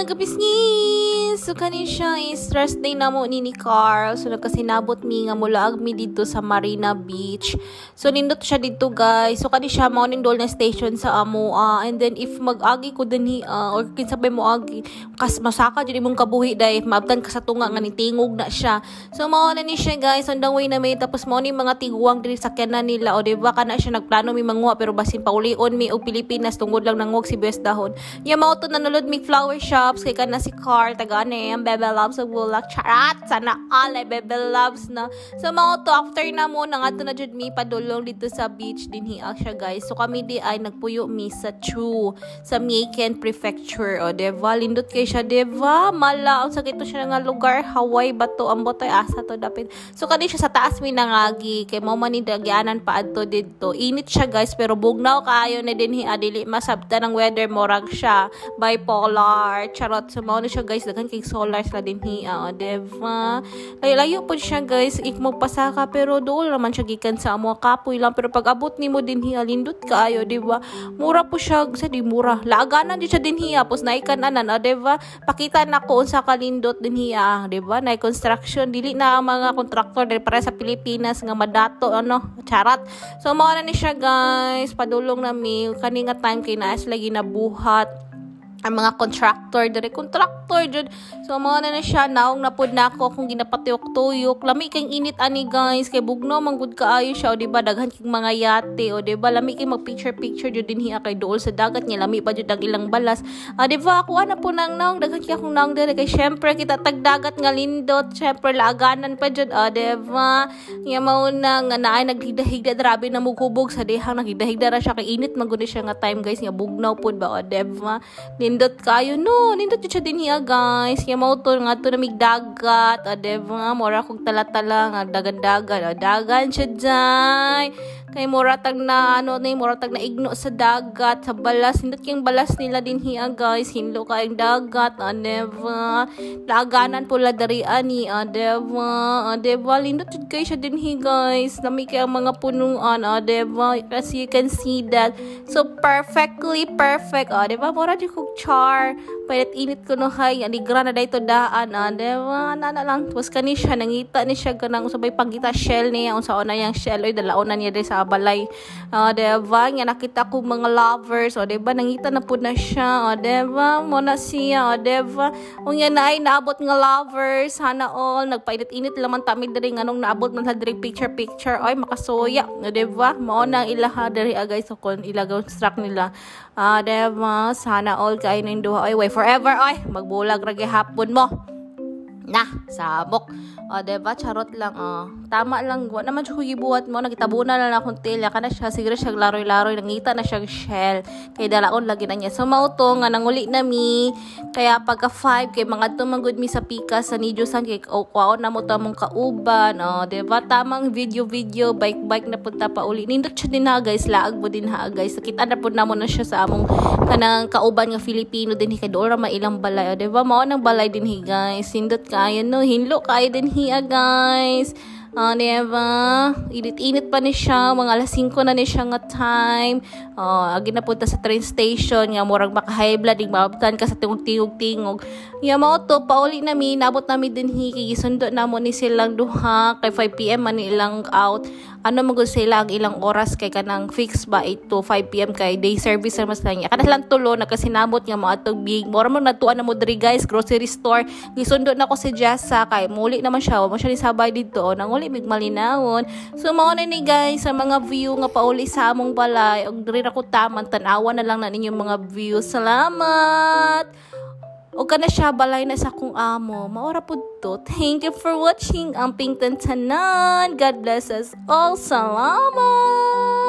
mga kabisnis! So, kanin siya stress day na mo ni Carl. So, nagkasinabot mi nga mula agmi dito sa Marina Beach. So, nindot siya dito guys. So, kanin siya morning dol na station sa amo. And then, if mag-agi ko din or kinsabay mo agi, kas masaka dyan mong kabuhi dahil maabtan ka sa tunga nga ni tingog na siya. So, mauna ni siya guys. On the way na may tapos mo ni mga tiguang diri sa kyanan nila. O, diba ka na siya nagplano mi manguha pero basin paulion mi o Pilipinas tungod lang nanguha si Best Dahon. Yung mga ito nanulod mi flower shops kay ka na si Carl taga ang Bebe Loves of Bulak charat sana all ay Bebe Loves na so mga ito after na mo nang ato na jud mi padulong dito sa beach din hiak siya guys so kami di ay nagpuyo mi sa Chu sa Mieken Prefecture o diba lindot kay siya diba mala sa kito siya nga lugar Hawaii bato ang botoy asa to dapit so kani siya sa taas mi nangagi kay mo man ni dagyanan pa adto didto init siya guys pero bugnaw kaayo na din adili masabta ng weather morag siya bipolar charot so mao na siya guys daghan kay solar sa din hiya diba layo po siya guys ik magpasaka pero dool naman siya gikan sa amo kapoy lang pero pag abot nimo din hiya lindot kaayo diba mura po siya sa di mura laaganan di siya din hiya pos naikananan diba pakita na ko unsa kalindot din hiya diba na construction dili na ang mga contractor dili para sa Pilipinas nga madato ano charat so mao na ni siya guys padulong na mi kani nga time kay naas lagi nabuhat ang mga contractor jud so mga na siya naong napud na ako kung ginapatuyok-tuyok lami kay init ani guys kay bugno manggud kaayo siya o diba daghan kay mga yate o diba lami kay mag picture jud din hiya kay duol sa dagat niya lami pa jud ang ilang balas diba ako ana po nang naong daghan kay akong naong dire kay syempre kita tagdagat nga lindot syempre laaganan pa jud diba nya mao na nga naay naghigda-higda grabe na mugubog sa dihang naghigda-higda ra siya kay init manggud siya nga time guys nga bugnaw pud ba diba nindot kayo no nindot siya din hiya guys kaya mo to nga to namig dagat diba mura kog tala-tala nga dagan-dagan dagan siya dyan kay mura tag na ano ni mura tag na igno sa dagat sa balas nindot kayong balas nila din hiya guys hinlo kayong dagat diba daganan pula dari ani diba lindot jud kay siya din hiya guys nami kay ang mga punuan diba as you can see that so perfectly perfect diba mura di kog char pailit init ko no hay aligra na dayto daan diba na lang tapos kani siya nangita ni siya kanang sabay pagita shell niya unsa na yang shell oy dalaon na niya dai sa balay diba nga nakita ko mga lovers diba nangita na pud na siya diba mo na siya diba unya na ay naabot nga lovers sana all nagpailit init laman tamid diri nganong naabot man sa diri picture ay makasuya diba mo na ilaha diri guys so kon ilagaw struck nila diba sana all kay ning duha ay way forever ay magbulag ra gihapon mo na sabok diba charot lang tama lang wa naman siya gibuhat mo nagitabunan na akong tilya kana siya siguro siya laroy-laroy nangita na siya shell kay dalaon lagi na niya so mauto nga nanguli na mi kaya pagka 5 kay mga tumangod mi sa pika sa Nidyosan kay kwaon na mo tamong kauban diba tamang video bike na punta pa uli nindot siya din ha guys laag mo din ha guys nakita na pud namo na siya sa among kanang kauban nga Filipino din kay doon ra mailang balay diba mao nang balay din hi guys nindot kayo no hinlo kayo din hiya guys diba init pa ni siya mga alas 5 na ni siya nga time agi na punta sa train station nga murag maka-high blood mabtan ka sa tingog ya mao to pauli na mi nabot na mi din hi gisundo na mo ni silang duha kay 5 PM man ilang out ano magud sila ang ilang oras kay kanang fix ba 8 to 5 PM kay day service mas lang kada lang tulo nakasinabot nga mo atog big mura mo natuan na mo diri guys grocery store gisundo na ko si Jessa kay muli naman siya mo siya ni sabay dito nanguli big malinawon so mao na ni guys sa mga view nga pauli sa among balay og diri ra ko taman tan-awan na lang na ninyong mga view salamat o kana siya balay na sa akong amo maora pud to thank you for watching ang Pingtan Tanan God bless us all salamat